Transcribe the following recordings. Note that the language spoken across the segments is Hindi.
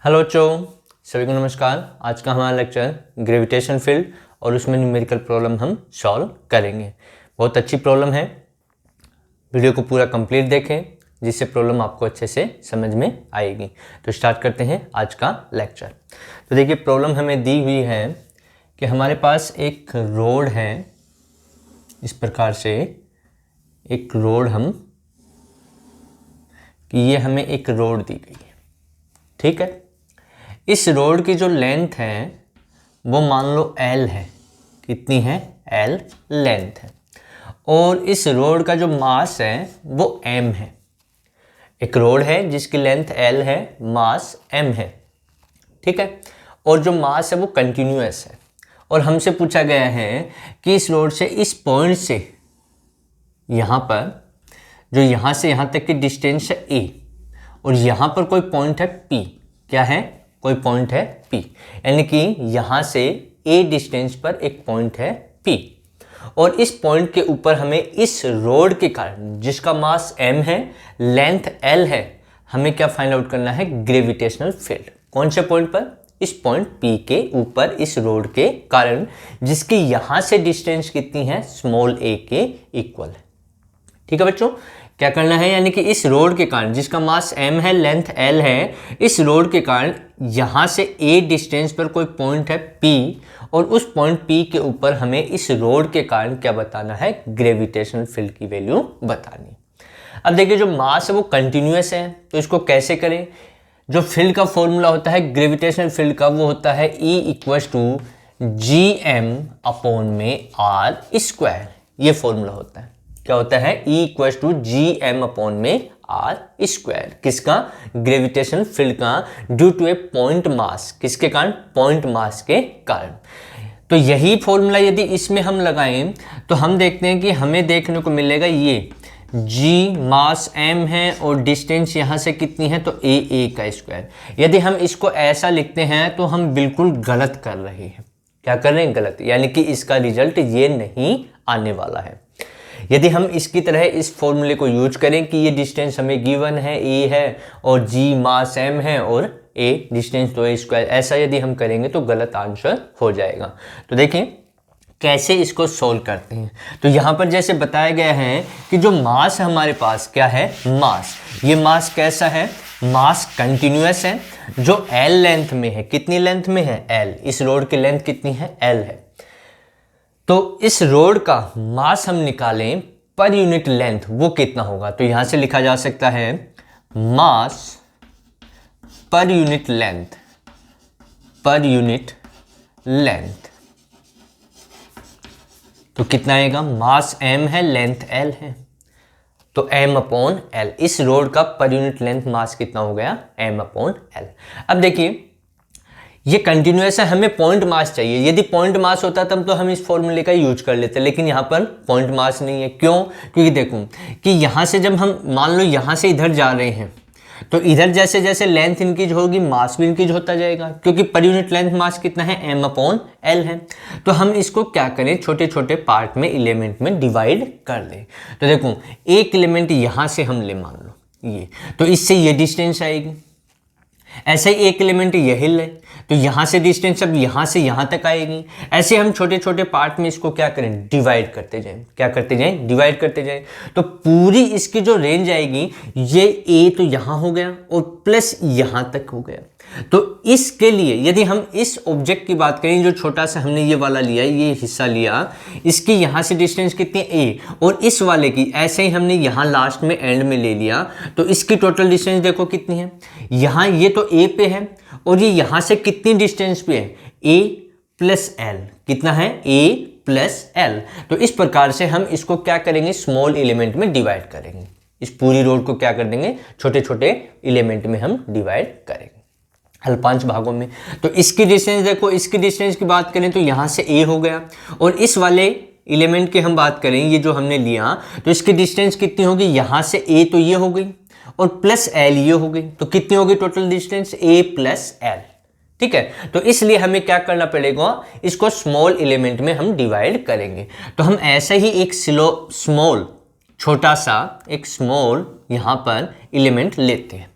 हेलो बच्चों, सभी को नमस्कार। आज का हमारा लेक्चर ग्रेविटेशन फील्ड और उसमें न्यूमेरिकल प्रॉब्लम हम सॉल्व करेंगे। बहुत अच्छी प्रॉब्लम है, वीडियो को पूरा कंप्लीट देखें जिससे प्रॉब्लम आपको अच्छे से समझ में आएगी। तो स्टार्ट करते हैं आज का लेक्चर। तो देखिए, प्रॉब्लम हमें दी हुई है कि हमारे पास एक रोड है, इस प्रकार से एक रोड ये हमें एक रोड दी गई है, ठीक है। इस रोड की जो लेंथ है वो मान लो L है। कितनी है? L लेंथ है। और इस रोड का जो मास है वो m है। एक रोड है जिसकी लेंथ L है, मास m है, ठीक है। और जो मास है वो कंटिन्यूअस है। और हमसे पूछा गया है कि इस रोड से इस पॉइंट से यहाँ पर, जो यहाँ से यहाँ तक की डिस्टेंस है a, और यहाँ पर कोई पॉइंट है P। क्या है? कोई पॉइंट है P, यानी कि यहाँ से A डिस्टेंस पर एक पॉइंट है P। और इस पॉइंट के ऊपर हमें इस रोड के कारण, जिसका मास m है, लेंथ L है, हमें क्या फाइंड आउट करना है? Gravitational field. कौन से पॉइंट पर? इस पॉइंट P के ऊपर इस रोड के कारण, जिसकी यहाँ से डिस्टेंस कितनी है? स्मॉल a के इक्वल है, ठीक है बच्चों। क्या करना है? यानी कि इस रोड के कारण, जिसका मास m है, लेंथ L है, इस रोड के कारण यहाँ से a डिस्टेंस पर कोई पॉइंट है P, और उस पॉइंट P के ऊपर हमें इस रोड के कारण क्या बताना है? ग्रेविटेशनल फील्ड की वैल्यू बतानी। अब देखिए, जो मास है वो कंटिन्यूअस है, तो इसको कैसे करें? जो फील्ड का फॉर्मूला होता है ग्रेविटेशनल फील्ड का, वो होता है E equals to gm upon में r²। ये फॉर्मूला होता है। क्या होता है? E equals to gm upon में r²। किसका? ग्रेविटेशनल फील्ड का, due to a point mass. किसके कारण? पॉइंट मास के कारण। तो यही फॉर्मूला यदि इसमें हम लगाएं तो हम देखते हैं कि हमें देखने को मिलेगा ये g मास m है और डिस्टेंस यहाँ से कितनी है? तो a का स्क्वायर। यदि हम इसको ऐसा लिखते हैं तो हम बिल्कुल गलत कर रहे हैं। क्या कर रहे हैं? गलत। यानी कि इसका रिजल्ट ये नहीं आने वाला है। यदि हम इसकी तरह इस फॉर्मूले को यूज करें कि ये डिस्टेंस हमें गिवन है, a है, और g मास m है और a डिस्टेंस तो a स्क्वायर, ऐसा यदि हम करेंगे तो गलत आंसर हो जाएगा। तो देखें कैसे इसको सोल्व करते हैं। तो यहाँ पर जैसे बताया गया है कि जो मास है हमारे पास, क्या है? मास। ये मास कैसा है? मास कंटिन्यूअस है, जो L लेंथ में है। कितनी लेंथ में है? L। इस रोड की लेंथ कितनी है? L है। तो इस रोड का मास हम निकालें पर यूनिट लेंथ, वो कितना होगा? तो यहां से लिखा जा सकता है mass per unit length, per unit length. तो कितना आएगा? मास m है, लेंथ L है, तो m अपॉन L। इस रोड का पर यूनिट लेंथ मास कितना हो गया? m upon L। अब देखिए, ये कंटिन्यूअस है, हमें पॉइंट मास चाहिए। यदि पॉइंट मास होता तब तो हम इस फॉर्मूले का यूज कर लेते, लेकिन यहाँ पर पॉइंट मास नहीं है। क्यों? क्योंकि देखो कि यहाँ से जब हम मान लो यहाँ से इधर जा रहे हैं, तो इधर जैसे जैसे लेंथ इंक्रीज होगी, मास भी इंक्रीज होता जाएगा, क्योंकि पर यूनिट लेंथ मास कितना है? m अपॉन L है। तो हम इसको क्या करें? छोटे छोटे पार्ट में, एलिमेंट में डिवाइड कर दें। तो देखो, एक एलिमेंट यहाँ से हम ले, मान लो ये, तो इससे ये डिस्टेंस आएगी। ऐसे ही एक एलिमेंट यही ले, तो यहाँ से डिस्टेंस अब यहाँ से यहाँ तक आएगी। ऐसे हम छोटे छोटे पार्ट में इसको क्या करें? डिवाइड करते जाएं। क्या करते जाएं? डिवाइड करते जाएं। तो पूरी इसकी जो रेंज आएगी, ये a तो यहाँ हो गया और प्लस यहाँ तक हो गया। तो इसके लिए यदि हम इस ऑब्जेक्ट की बात करें, जो छोटा सा हमने ये वाला लिया, ये हिस्सा लिया, इसकी यहाँ से डिस्टेंस कितनी है? a, और इस वाले की ऐसे ही हमने यहाँ लास्ट में एंड में ले लिया, तो इसकी टोटल डिस्टेंस देखो कितनी है। यहाँ ये तो a पे है और ये यहाँ से कितनी डिस्टेंस पे है? a plus L। कितना है? a plus L। तो इस प्रकार से हम इसको क्या करेंगे? स्मॉल एलिमेंट में डिवाइड करेंगे। इस पूरी रोड को क्या कर देंगे? छोटे छोटे एलिमेंट में हम डिवाइड करेंगे, हल 5 भागों में। तो इसकी डिस्टेंस देखो, इसकी डिस्टेंस की बात करें तो यहाँ से a हो गया, और इस वाले एलिमेंट की हम बात करें, ये जो हमने लिया, तो इसकी डिस्टेंस कितनी होगी? यहाँ से a तो ये हो गई और प्लस L ये हो गई। तो कितनी होगी total distance? a plus L, ठीक है। तो इसलिए हमें क्या करना पड़ेगा? इसको स्मॉल एलिमेंट में हम डिवाइड करेंगे। तो हम ऐसे ही एक स्मॉल, छोटा सा एक स्मॉल यहाँ पर एलिमेंट लेते हैं।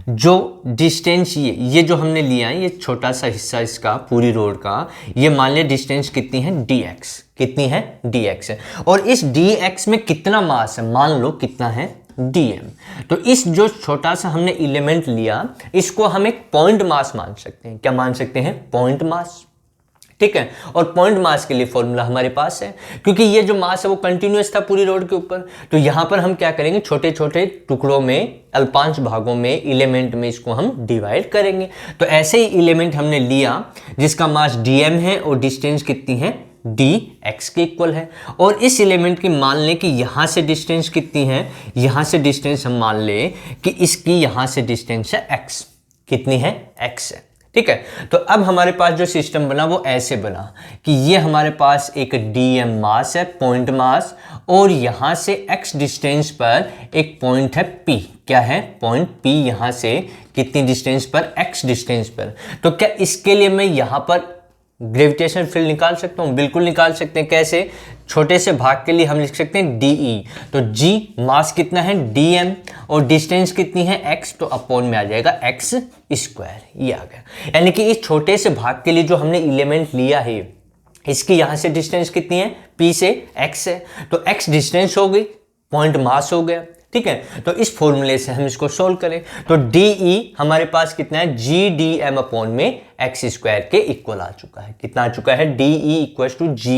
जो डिस्टेंस ये जो हमने लिया है, ये छोटा सा हिस्सा इसका पूरी रोड का, ये मान लिया डिस्टेंस कितनी है dx, कितनी है dx है। और इस dx में कितना मास है, मान लो कितना है dm। तो इस जो छोटा सा हमने एलिमेंट लिया, इसको हम एक पॉइंट मास मान सकते हैं। क्या मान सकते हैं? Point mass. ठीक है, और पॉइंट मास के लिए फॉर्मूला हमारे पास है, क्योंकि ये जो मास है वो कंटिन्यूअस था पूरी रोड के ऊपर। तो यहां पर हम क्या करेंगे, छोटे छोटे टुकड़ों में, अल्पांश भागों में, एलिमेंट में इसको हम डिवाइड करेंगे। तो ऐसे ही एलिमेंट हमने लिया जिसका मास dm है और डिस्टेंस कितनी है dx के इक्वल है। और इस एलिमेंट की मान लें कि यहां से डिस्टेंस कितनी है, यहां से डिस्टेंस हम मान लें कि इसकी यहां से डिस्टेंस है x, कितनी है x है। ठीक है, तो अब हमारे पास जो सिस्टम बना वो ऐसे बना कि ये हमारे पास एक dm मास है, पॉइंट मास, और यहां से x डिस्टेंस पर एक पॉइंट है p। क्या है? Point p। यहां से कितनी डिस्टेंस पर? x डिस्टेंस पर। तो क्या इसके लिए मैं यहां पर ग्रेविटेशनल फील्ड निकाल सकता हूं? बिल्कुल निकाल सकते हैं। कैसे? छोटे से भाग के लिए हम लिख सकते हैं dE। तो g मास कितना है dm और डिस्टेंस कितनी है x, तो अपॉन में आ जाएगा x स्क्वायर। ये आ गया। यानी कि इस छोटे से भाग के लिए जो हमने एलिमेंट लिया है, इसकी यहां से डिस्टेंस कितनी है? p से x है, तो x डिस्टेंस हो गई, पॉइंट मास हो गया। ठीक है, तो इस फॉर्मूले से हम इसको सोल्व करें तो dE हमारे पास कितना है? g dm अपॉन में x स्क्वायर के इक्वल आ चुका है। कितना आ चुका है? dE equals to g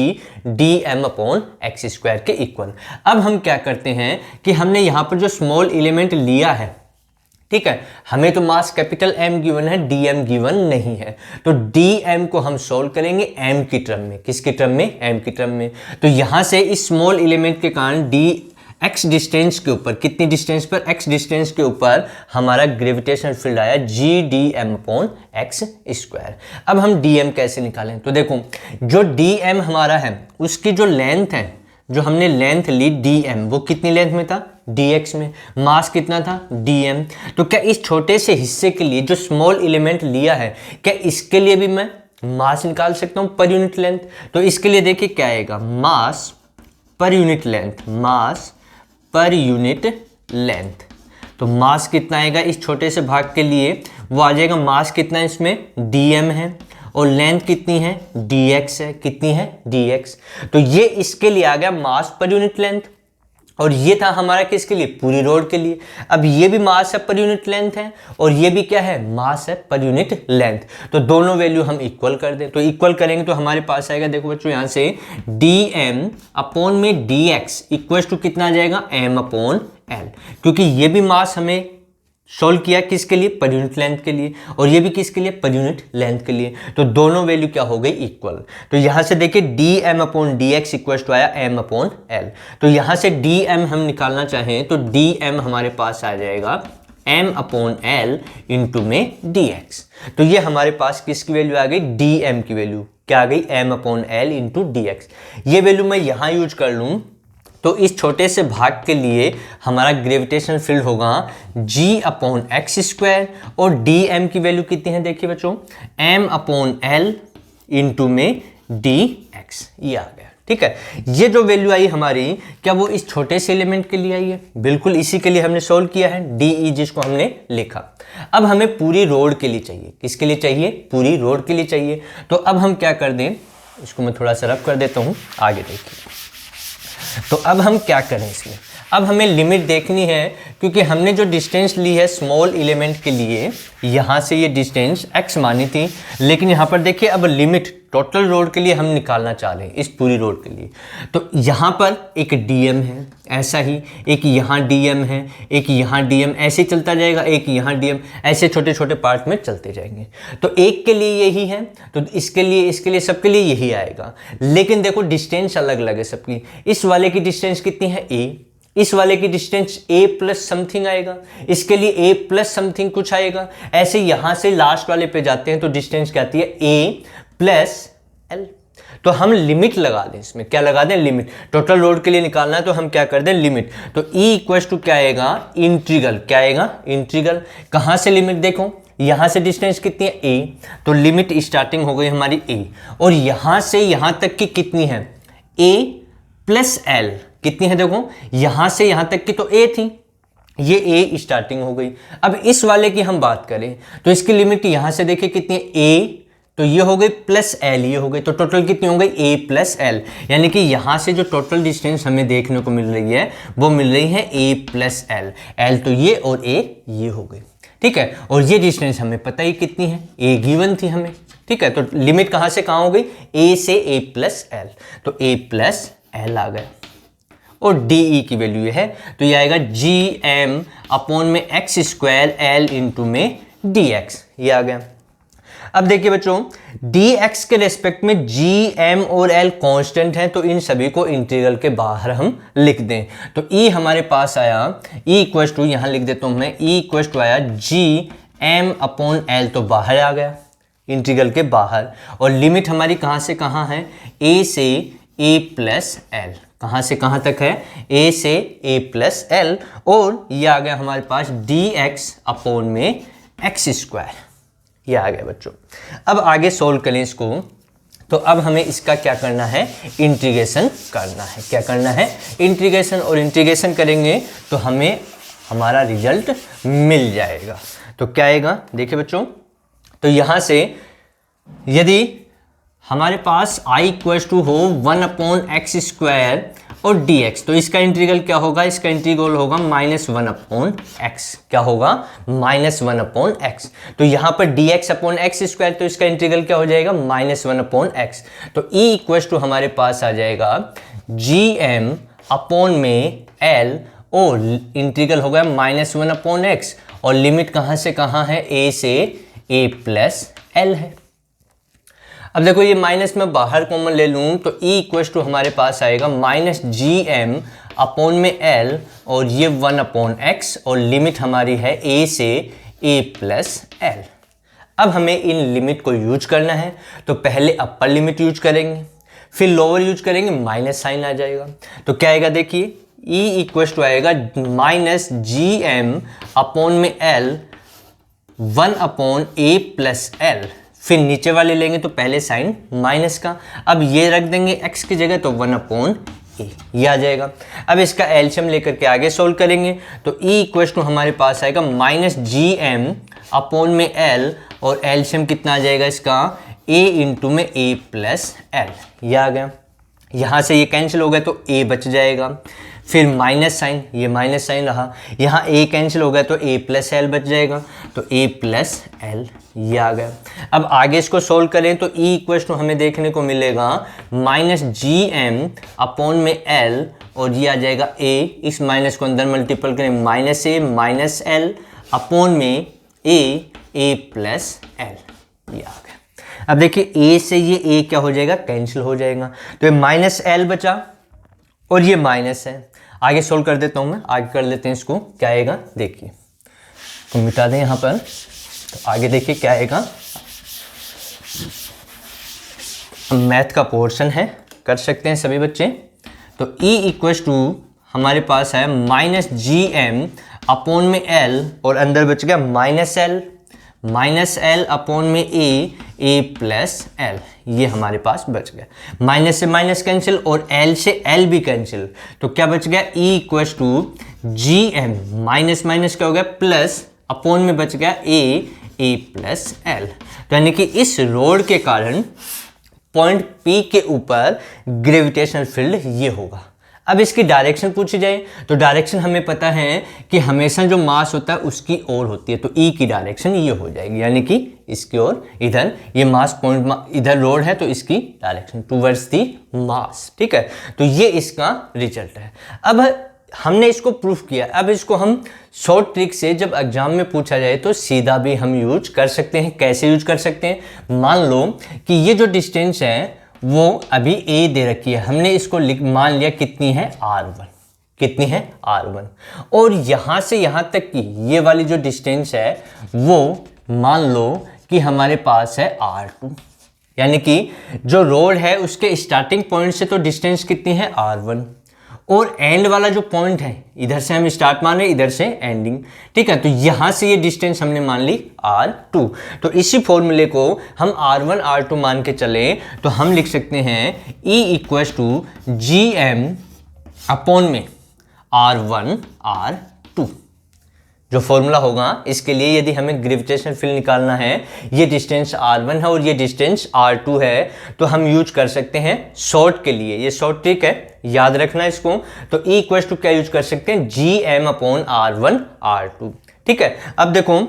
dm upon x square के इक्वल। अब हम क्या करते हैं कि हमने यहां पर जो स्मॉल एलिमेंट लिया है, ठीक है, हमें तो मास कैपिटल M गिवन है, dm गिवन नहीं है। तो dm को हम सोल्व करेंगे m की टर्म में। किसकी टर्म में? m की टर्म में। तो यहां से इस स्मॉल एलिमेंट के कारण x डिस्टेंस के ऊपर, कितनी डिस्टेंस पर? x डिस्टेंस के ऊपर हमारा ग्रेविटेशनल फील्ड आया g dm upon x square. अब हम dm कैसे निकालें? तो देखो, जो dm हमारा है उसकी जो लेंथ है, जो हमने लेंथ ली dm, वो कितनी लेंथ में था? dx में। मास कितना था? dm। तो क्या इस छोटे से हिस्से के लिए जो स्मॉल एलिमेंट लिया है, क्या इसके लिए भी मैं मास निकाल सकता हूं पर यूनिट लेंथ? तो इसके लिए देखिए क्या आएगा, मास पर यूनिट लेंथ, मास पर यूनिट लेंथ। तो मास कितना आएगा इस छोटे से भाग के लिए? वो आ जाएगा, मास कितना है इसमें? dm है, और लेंथ कितनी है? dx है। कितनी है? dx। तो ये इसके लिए आ गया मास पर यूनिट लेंथ, और ये था हमारा किसके लिए? पूरी रोड के लिए। अब ये भी मास है पर यूनिट लेंथ है, और ये भी क्या है? मास है पर यूनिट लेंथ। तो दोनों वैल्यू हम इक्वल कर दें। तो इक्वल करेंगे तो हमारे पास आएगा, देखो बच्चों, यहां से dm अपॉन में dx इक्वल टू कितना आ जाएगा? m upon l। क्योंकि ये भी मास हमें सोल्व किया किसके लिए? पर यूनिट लेंथ के लिए, और ये भी किसके लिए? पर यूनिट लेंथ के लिए। तो दोनों वैल्यू क्या हो गई? इक्वल। तो यहां से देखिए dm upon dx equal to आया m अपॉन l। तो यहां से dm हम निकालना चाहें तो dm हमारे पास आ जाएगा m अपॉन l इंटू में dx। तो ये हमारे पास किसकी वैल्यू आ गई? dm की वैल्यू क्या आ गई? m upon l into dx। ये वैल्यू मैं यहां यूज कर लूं तो इस छोटे से भाग के लिए हमारा ग्रेविटेशनल फील्ड होगा g अपॉन एक्स स्क्वायर, और dm की वैल्यू कितनी है? देखिए बच्चों, m अपॉन l इंटू में dx। ये आ गया। ठीक है, ये जो वैल्यू आई हमारी, क्या वो इस छोटे से एलिमेंट के लिए आई है? बिल्कुल, इसी के लिए हमने सोल्व किया है, dE जिसको हमने लिखा। अब हमें पूरी रोड के लिए चाहिए। किसके लिए चाहिए? पूरी रोड के लिए चाहिए। तो अब हम क्या कर दें, इसको मैं थोड़ा सा रफ कर देता हूं, आगे देखिए। तो अब हम क्या करें इसमें? अब हमें लिमिट देखनी है, क्योंकि हमने जो डिस्टेंस ली है स्मॉल एलिमेंट के लिए, यहाँ से ये डिस्टेंस x मानी थी, लेकिन यहाँ पर देखिए अब लिमिट टोटल रोड के लिए हम निकालना चाह रहे हैं, इस पूरी रोड के लिए। तो यहाँ पर एक dm है, ऐसा ही एक यहाँ dm है, एक यहाँ dm, ऐसे चलता जाएगा, एक यहाँ dm, ऐसे छोटे छोटे पार्ट में चलते जाएंगे। तो एक के लिए यही है, तो इसके लिए सबके लिए यही आएगा। लेकिन देखो डिस्टेंस अलग अलग है सबकी। इस वाले की डिस्टेंस कितनी है? a। इस वाले की डिस्टेंस a प्लस समथिंग आएगा, इसके लिए a प्लस समथिंग कुछ आएगा। ऐसे यहां से लास्ट वाले पे जाते हैं तो डिस्टेंस क्या आती है? a plus l। तो हम लिमिट लगा दें इसमें। क्या लगा दें? लिमिट। टोटल रोड के लिए निकालना है तो हम क्या कर दें? लिमिट। तो e इक्वल्स टू क्या आएगा? इंटीग्रल। क्या आएगा? इंटीग्रल। कहां से लिमिट? देखो यहां से डिस्टेंस कितनी है? a। तो लिमिट स्टार्टिंग हो गई हमारी a, और यहां से यहां तक की कितनी है? a plus l। कितनी है? देखो यहां से यहां तक की तो a थी, ये ए स्टार्टिंग हो गई। अब इस वाले की हम बात करें तो इसकी लिमिट यहां से देखिए कितनी है, ए, तो ये हो गई प्लस एल, ये हो गई, तो टोटल कितनी हो गई, ए प्लस एल। यानी कि यहां से जो टोटल डिस्टेंस हमें देखने को मिल रही है वो मिल रही है ए प्लस एल, एल तो ये और ए ये हो गई, ठीक है। और ये डिस्टेंस हमें पता ही कितनी है, ए गिवन थी हमें, ठीक है। तो लिमिट कहां से कहां हो गई, ए से ए प्लस एल, तो ए प्लस एल आ गया। और डी ई की वैल्यू है तो ये आएगा जी एम अपॉन में एक्स स्क्वायर एल इंटू में डी एक्स, ये आ गया। अब देखिए बच्चों, डी एक्स के रेस्पेक्ट में जी एम और एल कांस्टेंट है, तो इन सभी को इंटीग्रल के बाहर हम लिख दें। तो ई हमारे पास आया, ई इक्वल टू, यहां लिख देता हूं मैं, ई इक्वल टू आया जी एम अपॉन एल, तो बाहर आ गया इंटीग्रल के बाहर। और लिमिट हमारी कहां से कहां है, ए से ए प्लस एल, कहां से कहां तक है, ए से ए प्लस एल। और ये आ गया हमारे पास डी एक्स अपॉन में एक्स स्क्वायर, ये आ गया बच्चों। अब आगे सोल्व करें इसको, तो अब हमें इसका क्या करना है, इंटीग्रेशन करना है। क्या करना है, इंटीग्रेशन। और इंटीग्रेशन करेंगे तो हमें हमारा रिजल्ट मिल जाएगा। तो क्या आएगा, देखिए बच्चों, तो यहां से यदि हमारे पास i इक्वल टू हो 1 अपॉन एक्स स्क्वायर और dx, तो इसका इंटीग्रल क्या होगा, इसका इंटीग्रल होगा -1 अपॉन एक्स, क्या होगा, -1 अपॉन एक्स। तो यहाँ पर dx अपॉन एक्स स्क्वायर, तो इसका इंटीग्रल क्या हो जाएगा, -1 अपॉन एक्स। तो e इक्वल टू हमारे पास आ जाएगा gm अपॉन में l, और इंटीग्रल होगा -1 अपॉन एक्स, और लिमिट कहाँ से कहाँ है, a से a प्लस एल है। अब देखो ये माइनस में बाहर कॉमन ले लूँ तो e इक्वल टू हमारे पास आएगा -gm अपॉन में l, और ये 1 अपॉन x, और लिमिट हमारी है a से a प्लस एल। अब हमें इन लिमिट को यूज करना है, तो पहले अपर लिमिट यूज करेंगे, फिर लोअर यूज करेंगे, माइनस साइन आ जाएगा। तो क्या आएगा, देखिए e इक्वल टू आएगा -gm अपॉन में l 1 upon a plus L, फिर नीचे वाले लेंगे तो पहले साइन माइनस का, अब ये रख देंगे x की जगह, तो 1 अपॉन ए, ये आ जाएगा। अब इसका एलसीएम लेकर के आगे सोल्व करेंगे, तो e इक्वल टू हमारे पास आएगा -gm अपॉन में l, और एलसीएम कितना आ जाएगा इसका, a इंटू में a प्लस एल, ये आ गया। यहाँ से ये कैंसिल हो गया तो a बच जाएगा, फिर माइनस साइन, ये माइनस साइन रहा, यहाँ a कैंसिल हो गया तो a प्लस एल बच जाएगा, तो a प्लस एल, ये आ गया। अब आगे इसको सोल्व करें तो e इक्वल टू हमें देखने को मिलेगा -gm अपॉन में l, और ये आ जाएगा a, इस माइनस को अंदर मल्टीपल करें, -a माइनस एल अपॉन में a प्लस एल, ये आ गया। अब देखिए a से ये a क्या हो जाएगा, कैंसिल हो जाएगा, तो ये -l बचा और ये माइनस है। आगे सोल्व कर देता हूँ मैं, आगे कर लेते हैं इसको, क्या आएगा देखिए, तो मिटा दें यहाँ पर, तो आगे देखिए क्या आएगा। मैथ का पोर्शन है, कर सकते हैं सभी बच्चे। तो e इक्वल टू हमारे पास है -gm अपॉन में l, और अंदर बच गया -l अपॉन में a प्लस एल, ये हमारे पास बच गया। माइनस से माइनस कैंसिल और l से l भी कैंसिल, तो क्या बच गया, e equal to gm, minus minus क्या हो गया, प्लस, अपॉन में बच गया a प्लस एल। तो यानी कि इस रोड के कारण पॉइंट P के ऊपर ग्रेविटेशनल फील्ड ये होगा। अब इसकी डायरेक्शन पूछी जाए तो डायरेक्शन हमें पता है कि हमेशा जो मास होता है उसकी ओर होती है, तो E की डायरेक्शन ये हो जाएगी, यानी कि इसकी ओर, इधर ये मास पॉइंट, इधर रोड है तो इसकी डायरेक्शन टूवर्ड्स दी मास, ठीक है। तो ये इसका रिजल्ट है। अब हमने इसको प्रूफ किया, अब इसको हम शॉर्ट ट्रिक से जब एग्जाम में पूछा जाए तो सीधा भी हम यूज कर सकते हैं। कैसे यूज कर सकते हैं, मान लो कि ये जो डिस्टेंस है वो अभी a दे रखी है, हमने इसको मान लिया कितनी है, r1, कितनी है, r1, और यहाँ से यहाँ तक की ये वाली जो डिस्टेंस है वो मान लो कि हमारे पास है r2, यानी कि जो रोड है उसके स्टार्टिंग पॉइंट से तो डिस्टेंस कितनी है, r1, और एंड वाला जो पॉइंट है इधर से हम स्टार्ट मान रहे, इधर से एंडिंग, ठीक है। तो यहां से ये डिस्टेंस हमने मान ली r2। तो इसी फॉर्मूले को हम r1 r2 मान के चले तो हम लिख सकते हैं E equal to gm upon में r1 r2, जो फॉर्मूला होगा इसके लिए, यदि हमें ग्रेविटेशनल फील्ड निकालना है, ये डिस्टेंस r1 है और ये डिस्टेंस r2 है, तो हम यूज कर सकते हैं शॉर्ट के लिए, ये शॉर्ट ट्रिक है, याद रखना इसको। तो E इक्वल्स टू क्या यूज कर सकते हैं, gm अपॉन r1 r2। ठीक है, अब देखो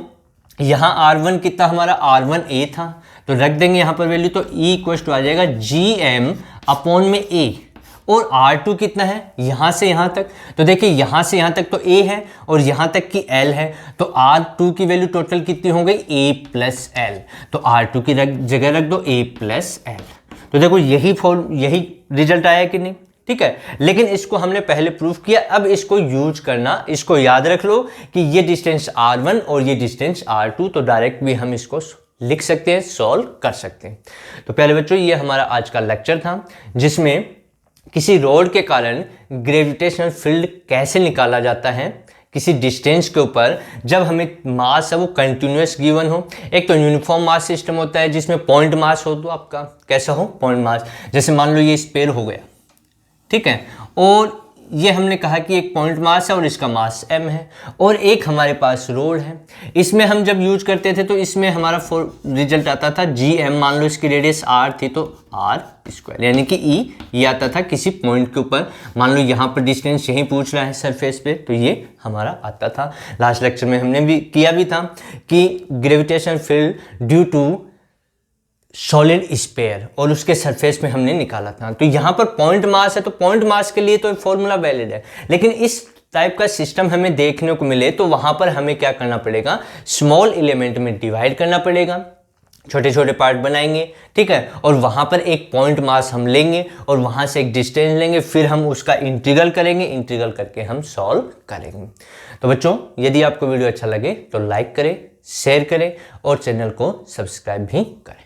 यहाँ r1 कितना हमारा r1a था, तो रख देंगे यहाँ पर वैल्यू, तो E इक्वल्स टू आ जाएगा gm अपॉन में a, और R2 कितना है यहाँ से यहाँ तक, तो देखिए यहाँ से यहाँ तक तो A है और यहाँ तक की L है, तो R2 की वैल्यू टोटल कितनी हो गई, A प्लस L, तो R2 की जगह रख दो A प्लस L। तो देखो यही रिजल्ट आया कि नहीं। ठीक है, लेकिन इसको हमने पहले प्रूफ किया, अब इसको यूज करना, इसको याद रख लो कि ये डिस्टेंस R1 और ये डिस्टेंस R2, तो डायरेक्ट भी हम इसको लिख सकते हैं, सॉल्व कर सकते हैं। तो पहले बच्चों ये हमारा आज का लेक्चर था, जिसमें किसी रॉड के कारण ग्रेविटेशनल फील्ड कैसे निकाला जाता है किसी डिस्टेंस के ऊपर, जब हमें मास है वो कंटिन्यूअस गिवन हो। एक तो यूनिफॉर्म मास सिस्टम होता है जिसमें पॉइंट मास हो, तो आपका कैसा हो, पॉइंट मास, जैसे मान लो ये स्पेयर हो गया, ठीक है, और ये हमने कहा कि एक पॉइंट मास है और इसका मास m है, और एक हमारे पास रोड है, इसमें हम जब यूज करते थे तो इसमें हमारा रिजल्ट आता था gm, मान लो इसकी रेडियस r थी तो r स्क्वायर, यानी कि E ये आता था किसी पॉइंट के ऊपर, मान लो यहाँ पर डिस्टेंस यही पूछ रहा है सरफेस पे, तो ये हमारा आता था। लास्ट लेक्चर में हमने भी किया भी था कि gravitation field due to solid sphere और उसके सरफेस में हमने निकाला था। तो यहाँ पर पॉइंट मास है, तो पॉइंट मास के लिए तो फॉर्मूला वैलिड है, लेकिन इस टाइप का सिस्टम हमें देखने को मिले तो वहां पर हमें क्या करना पड़ेगा, स्मॉल एलिमेंट में डिवाइड करना पड़ेगा, छोटे छोटे पार्ट बनाएंगे, ठीक है, और वहां पर एक पॉइंट मास हम लेंगे और वहां से एक डिस्टेंस लेंगे, फिर हम उसका इंटीग्रल करेंगे, इंटीग्रल करके हम सॉल्व करेंगे। तो बच्चों यदि आपको वीडियो अच्छा लगे तो लाइक करें, शेयर करें और चैनल को सब्सक्राइब भी करें।